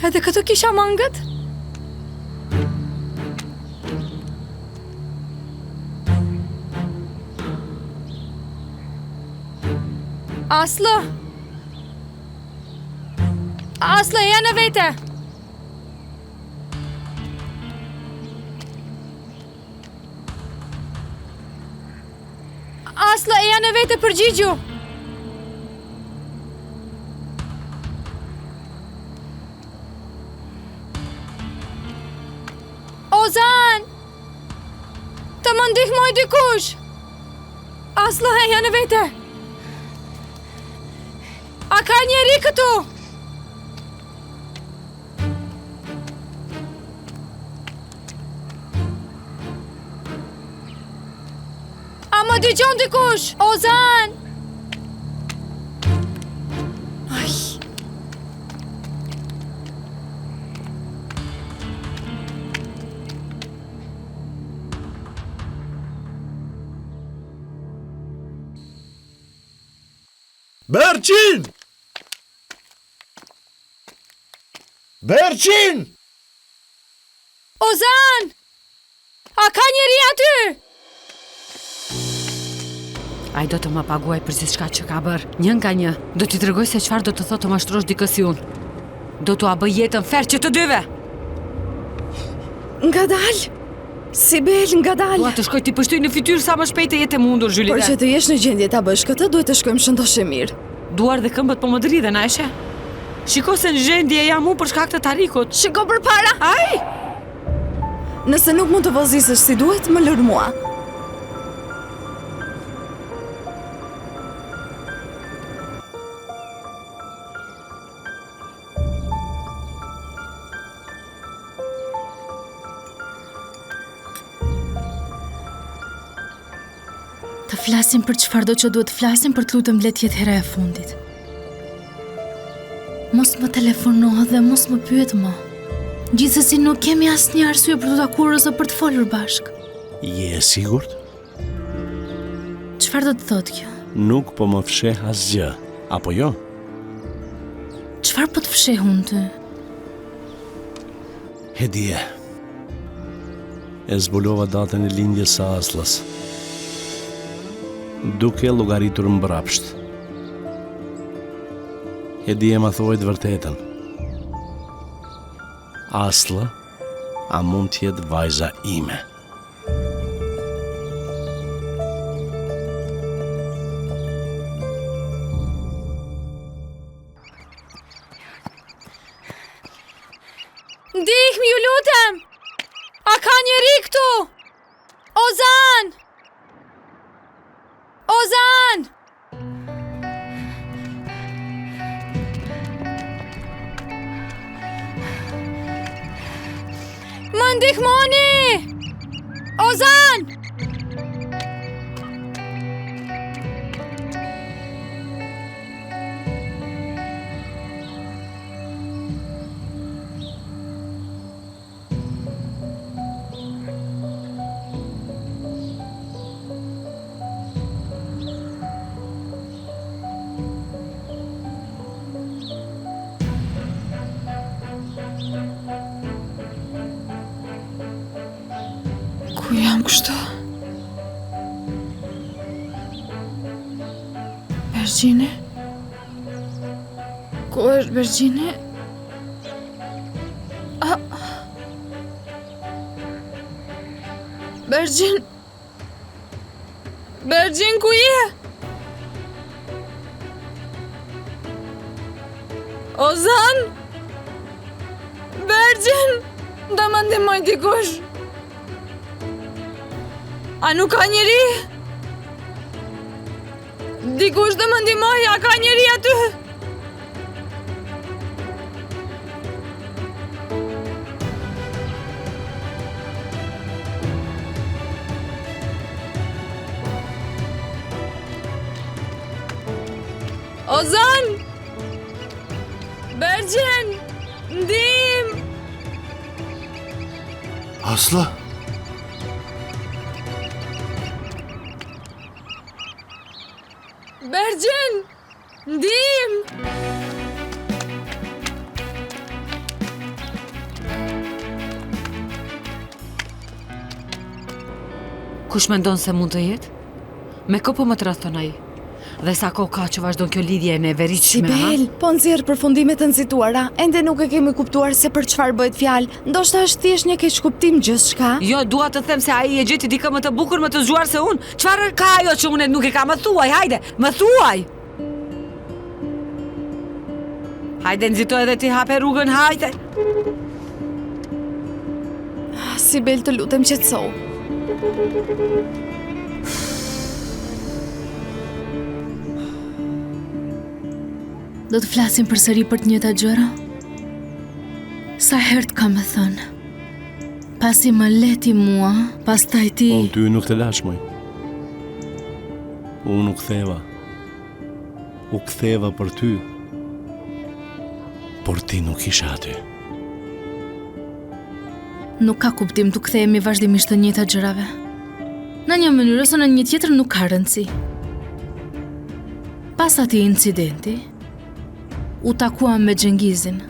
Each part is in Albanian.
edhe këtë kisha mangët? Aslı! Aslı, e në vete! Aslı, e në vete përgjigju! Ozan! Të më ndihmoj dikush! Aslı, e në vete! A ka njeri këtu? A më dëgjon dikush? Ozan! Aj. Berçin! Berçin! Ozan! A ka njeri aty? Ai do të më paguaj për gjithçka që ka bërë. Një nga një. Do t'i tregoj se çfarë do të thotë të mashtrosh dikë si unë. Do t'u bëj jetën ferë që të dyve. Ngadal! Sibel, ngadal! Dua të shkoj t'i pështyj në fytyrë sa më shpejt të jetë e mundur, Julieta. Por që të jesh në gjendje ta bësh këtë, duhet të shkojmë shëndoshë mirë. Duar dhe këmbët po më dridhen, a eshe? Shiko se në gjendje jam unë për shkak të Tarikut. Shiko përpara! Ai! Nëse nuk mund të vozisësh si duhet, më lër mua. Të flasim për çfarëdo që duhet të flasim, për të lutem le të jetë hera e fundit. Mos më telefono dhe mos më pyet më. Gjithsesi nuk kemi asnjë arsye për të takuar ose për të folur bashk. Je e sigurt? Çfarë do të thotë kjo? Nuk po më fsheh asgjë, apo jo? Çfarë po të fsheh unë ty? Hedie. E zbulova datën e lindjes së Aslës, duke llogaritur mbrapsht. Hedie ma thuaj të vërtetën. Asla, a mund t'jetë vajza ime? Ndihmë, ju lutem! A ka njeri këtu? Ozan! Ozan! Më ndihmoni! Ozan! Ku jam kështu? Bergjine? Ku është Bergjine? Bergjin? Bergjin, ku je? Ozan? Bergjin? Da më ndihmoj dikush. A nuk ka njeri? Dikush dhe më ndihmoj, a ka njeri aty? Ozan! Bergjin! Ndim! Aslı? Bergjin! Ndim! kush mendon se mund të jetë? Me kë po më tradhton ai? Dhe sa kohë ka që vazhdon kjo lidhje e neveritshme? Sibel, po nxjerr përfundimet e nxituara. Ende nuk e kemi kuptuar se për çfarë bëhet fjalë. Ndoshta është thjesht një keqkuptim gjithçka. Jo, dua të them se ai e gjeti dikë më të bukur, më të zgjuar se unë. Çfarë ka ajo që unë nuk e kam? Më thuaj, hajde, më thuaj. Hajde, nxito edhe ti, hape rrugën, hajde. Sibel, të lutem qetëso. Do të flasim përsëri për të njëjtat gjëra? Sa herë të kam thënë? Pasi më leti mua, pastaj ti... Unë ty nuk të lash, moj. Unë u ktheva. U ktheva për ty. Por ti nuk isha aty. Nuk ka kuptim të kthehemi vazhdimisht të njëjtat gjërave. Në një mënyrë ose në një tjetër nuk ka rëndësi. Pas atij incidenti, u takuam me Xhengizin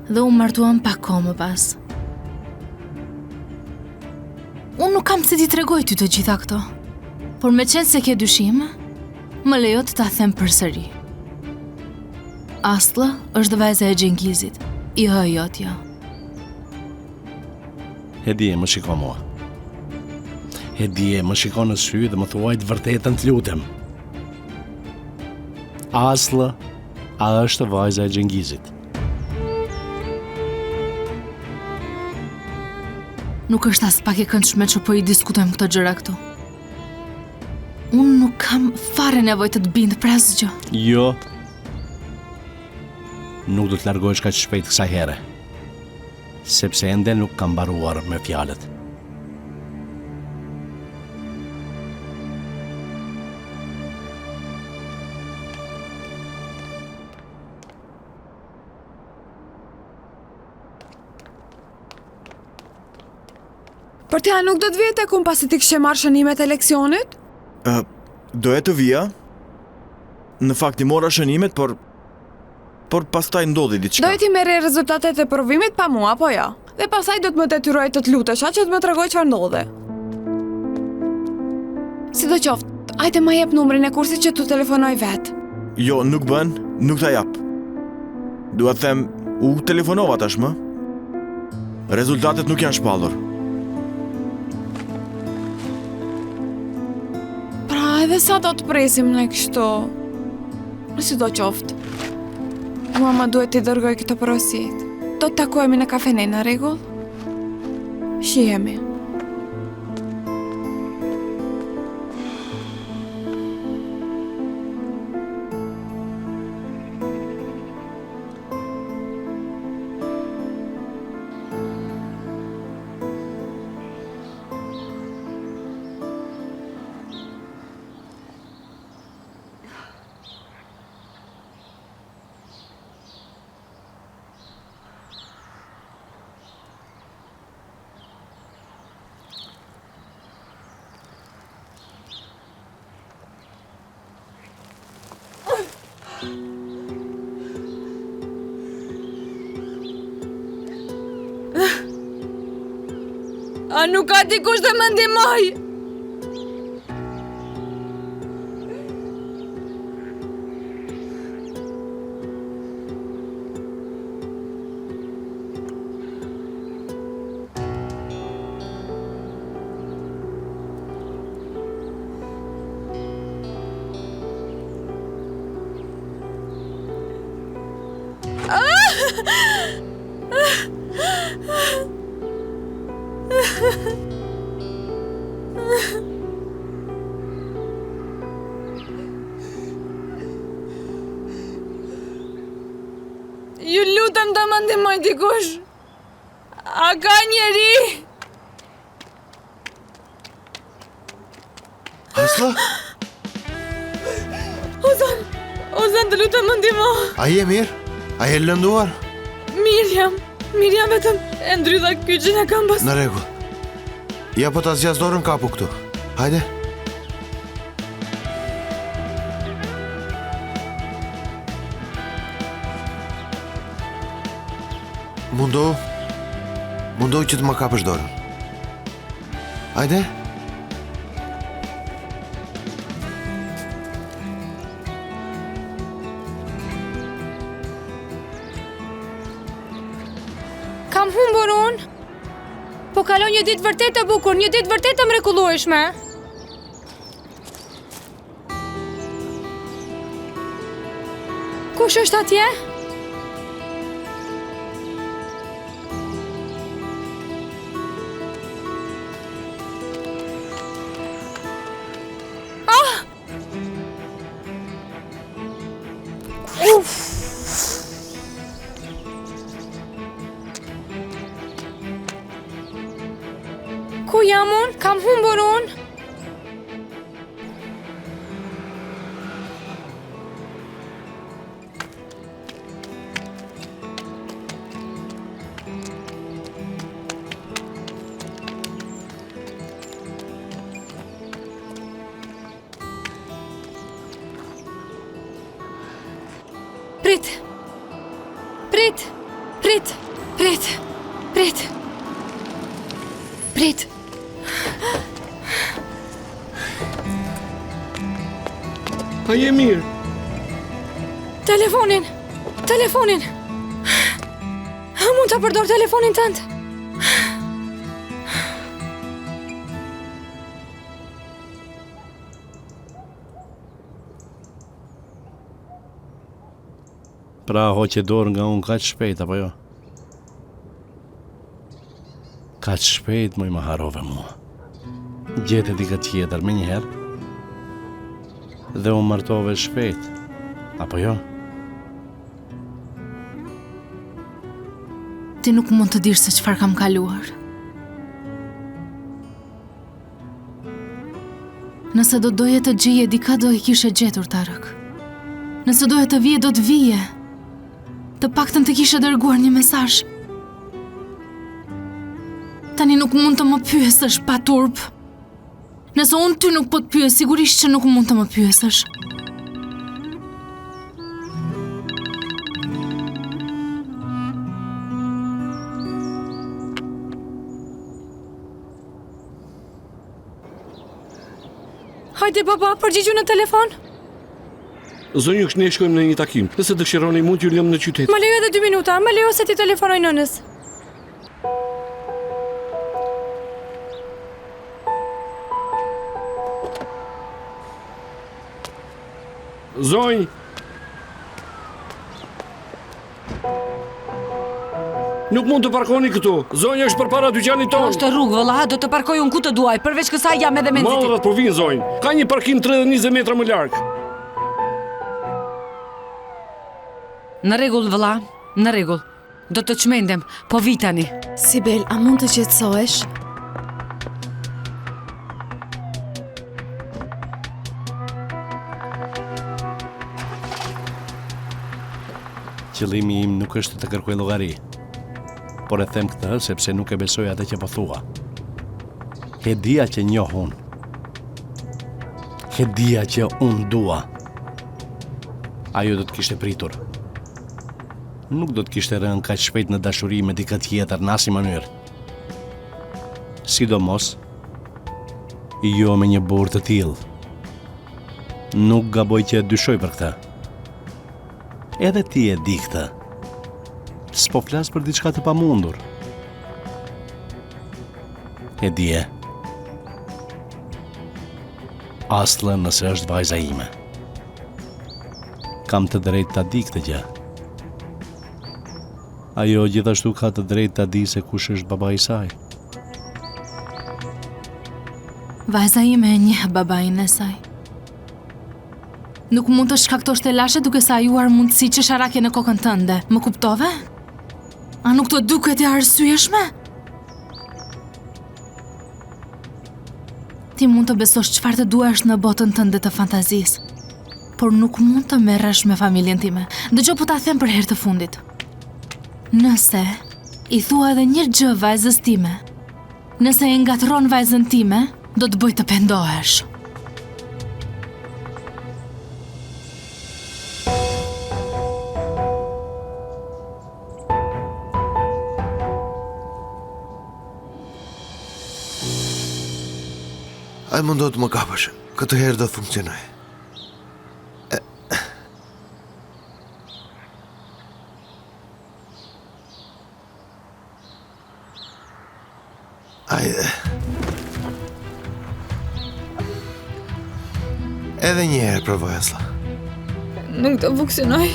dhe u martuam pak kohë më pas. Unë nuk kam se ti tregoj ty të gjitha këto, por me qenë se ke dyshim, më lejo të ta them përsëri. Asla është vajza e Xhengizit, jo jotja. Hedije, më shiko mua. Hedije, më shiko në sy dhe më thuaj të vërtetën, të lutem. Asla, a është vajza e Xhengizit. Nuk është as pak e këndshme që po i diskutojmë këto gjëra këtu. Unë nuk kam fare nevojë të të bindë për asgjë. Jo. Nuk do të largohesh kaq shpejt kësaj here. Sepse ende nuk kam mbaruar me fjalët. Por t'ja nuk do të vjet tek unë pasi ti kishe marrë shënimet e leksionit? Doja të vija. Në fakt I mora shënimet, por pastaj ndodhi diçka. Doje ti merre rezultatet e provimit pa mua, apo jo? Dhe pastaj do të më detyroj të të lutesha që të më tregoj çfarë ndodhi. Sidoqoftë, hajde më jep numrin e kursit që tu telefonoj vet. Jo, nuk bën, nuk ta jap. Dua të them, u telefonova tashmë. Rezultatet nuk janë shpallur. Pra, edhe sa do të presim ne kështu? Sidoqoftë, mua më duhet t'i dërgoj këto porosit. Do të takohemi në kafene, në rregull? Shihemi. A nuk ka dikush të më ndihmoj? Ju lutem të më ndihmoj dikush. A ka njeri? Asla? Ozan, të lutem më ndihmo. A je mirë? A je lënduar? Mirjam vetëm e ndrydha kyçin e kam pas. Në rregull. Ja po ta zgjas dorën kapu këtu. Hajde. Mundohu që të më kapësh dorën. Hajde. kam humbur unë. Po kalon një ditë vërtet e bukur, një ditë vërtet e mrekullueshme. Kush është atje? Ku jam unë? Kam humbur unë? Prit! Prit! Prit! Prit! Prit! Prit! A je mirë? Telefonin! Telefonin! A mund të përdor telefonin tënd? Pra hoqe dorë nga unë kaq shpejt, apo jo? Kaq shpejt më i më harove mua. Gjete dika tjetër me njëherë dhe unë martove shpejt, apo jo? Ti nuk mund të dirë se çfarë kam kaluar. Nëse do doje të gjeje dika do i kishe gjetur Tarëk. Nëse doje të vije do të vije. Të paktën të kishe dërguar një mesazh. Tani nuk mund të më pyesësh pa turp. Nëse unë ty nuk po të pyes, sigurisht që nuk mund të më pyesësh. Hajde baba, përgjigju në telefon. Zonjë, ne shkojmë në një takim. Nëse dëshironi mund t'ju lëmë në qytet. Më lejo edhe 2 minuta, më lejo se ti telefonoj nënës. Zonjë! Nuk mund të parkoni këtu. Zonja është përpara dyqanit tonë. Është rrugë, vëlla, do të parkoj unë ku të duaj, përveç kësaj jam edhe me nxitit. Mallrat po vinë, zonjë. Ka një parkim 30-20 metra më larg. Në rregull, vëlla, në rregull. Do të çmendem, po vi tani. Sibel, a mund të qetësohesh? Qëllimi im nuk është të kërkoj llogari, por e them këtë sepse nuk e besoj atë që po thua. E dia që njoh unë. E dia që unë dua. Ajo do të kishte pritur. Nuk do të kishte rënë kaq shpejt në dashuri me dikë tjetër në asnjë mënyrë. Sidomos jo me një burr të tillë. Nuk gaboj që e dyshoj për këtë. Edhe ti e di këtë. S'po flas për diçka të pamundur. E di e. Asllë nëse është vajza ime. Kam të drejtë ta di këtë gjë. Ajo gjithashtu ka të drejtë ta di se kush është baba i saj. Vajza ime e njeh babain e saj. Nuk mund të shkaktosh të lashe duke sa juar mundësi që sharake në kokën tënde. Më kuptove? A nuk të duket e arsyeshme? Ti mund të besosh çfarë të duash në botën tënde të fantazisë, por nuk mund të merresh me familjen time. Dëgjoj po ta them për herë të fundit. Nëse i thua edhe një gjë vajzës time, nëse e ngatron vajzën time, do të bëj të pendohesh. Ai mundo të më kapësh. Këtë herë do të funksionoj. Hajde. Edhe një herë provoj Asla. Nuk të funksionoj.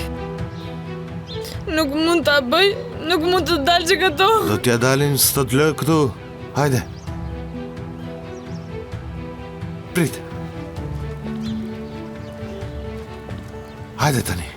Nuk mund të bëj, nuk mund të dalë që këto. Do t'ja dalin së të lë këtu. Hajde. Prit. Hajde tani.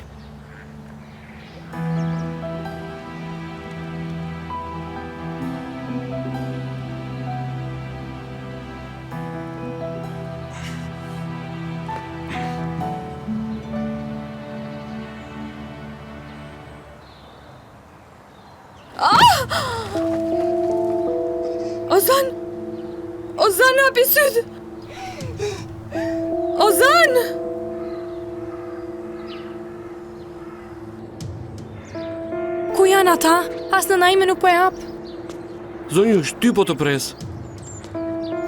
Ozan! Ozan, hapi sytë! Ozan! Ku janë ata? As nëna ime nuk po e hap. Zonjush, ty po të pres.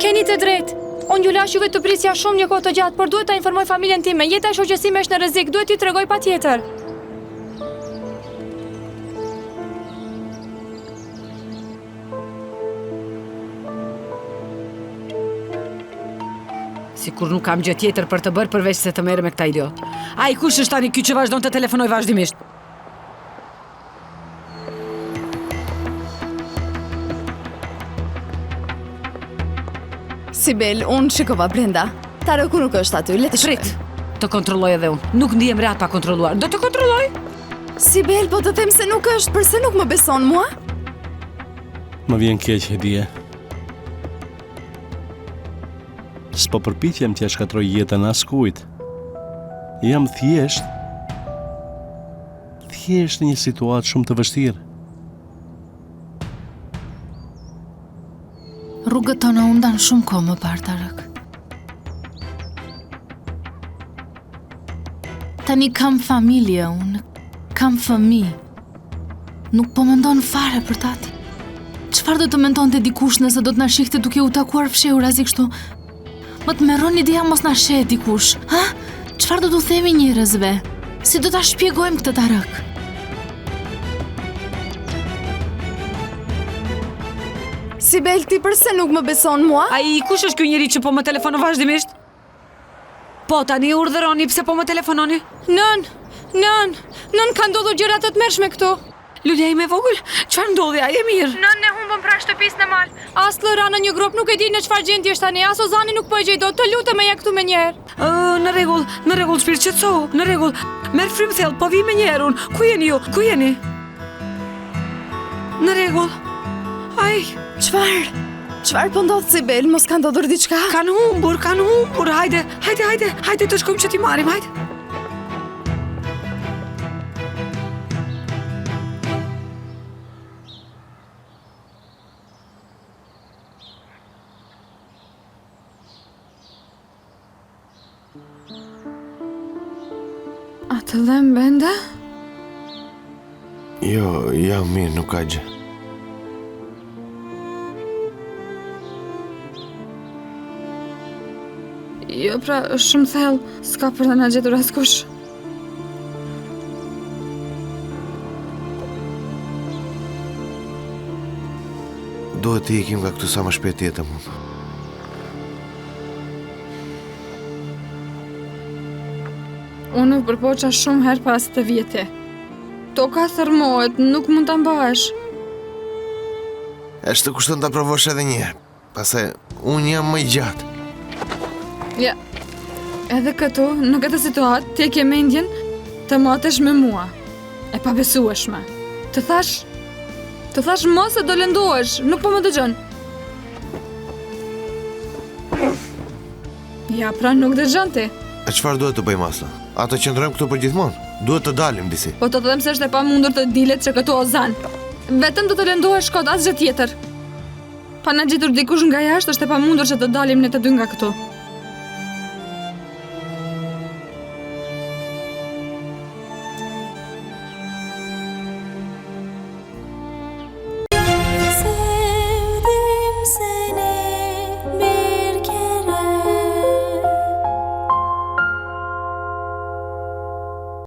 Keni të drejtë. Unë ju lash juve të prisja shumë një kohë të gjatë, por duhet ta informoj familjen time. Jeta e shoqes time është në rrezik, duhet t'i tregoj patjetër. Sikur nuk kam gjë tjetër për të bërë përveç se të merrem me këta idiot. Ai kush është tani ky që vazhdon të telefonoj vazhdimisht? Sibel, unë shikova brenda. Taroku nuk është aty, le të Prit, shkojmë. të kontrolloj edhe unë. Nuk ndihem rehat pa kontrolluar. Do të kontrolloj? Sibel, po të them se nuk është, përse nuk më beson mua? Më vjen keq Hedie. S'po përpiqem t'ja shkatroj jetën askujt. Jam thjesht në një situatë shumë të vështirë. Rrugët tona u ndan shumë kohë më parë, Tarak. Tani kam familje unë, kam fëmijë. Nuk po mendon fare për tati. Çfarë do të mendonte dikush nëse do të na shihte duke u takuar fshehur as i kështu? Më të merron ideja mos na sheh dikush, ha? Çfarë do t'u themi njerëzve? Si do ta shpjegojmë këtë Tarak? Sibel, ti përse nuk më beson mua? Ai kush është ky njeri që po më telefonon vazhdimisht? Po tani urdhëroni pse po më telefononi? Nën, ka ndodhur gjëra të tmerrshme këtu. Lulja ime e vogël, çfarë ndodhi? Ai e mirë. Nën e humbën pra shtëpisë në mal. As Lëra në një grop, nuk e di në çfarë gjendje është tani. As Ozani nuk po e gjej dot. Të lutem e ja këtu me njerë. Në rregull, shpirt qetësohu. Në rregull. Merr frymë thellë, po vi me njerë unë. Ku jeni ju? Ku jeni? Në rregull. Ai, Çfarë po ndodh, Sibel? Mos ka ndodhur diçka? kanë humbur. Hajde të shkojmë që t'i marrim, hajde. A të dhem benda? Jo, jam mirë, nuk ka gjë. Jo, pra, është shumë thellë. S'ka për të na gjetur askush. Duhet të ikim nga këtu sa më shpejt jetëm unë. Unë u përpoqa shumë herë pas të vjeti. Toka thërmohet, nuk mund ta mbash. Është të kushton ta provosh edhe një herë. Pase unë jam më i gjatë. Ja, edhe këtu, në këtë situatë, ti e ke mendjen të matesh me mua. E pabesueshme. Të thash mos e do lëndohesh, nuk po më dëgjon. Ja, pra nuk dëgjon ti. E çfarë duhet të bëjmë Asla? A të qëndrojmë këtu për gjithmonë? Duhet të dalim disi. Po të them se është e pamundur të dilet që këtu Ozan. Vetëm do të lëndohesh kot, asgjë tjetër. Pa na gjetur dikush nga jashtë, është e pamundur që të dalim ne të dy nga këtu.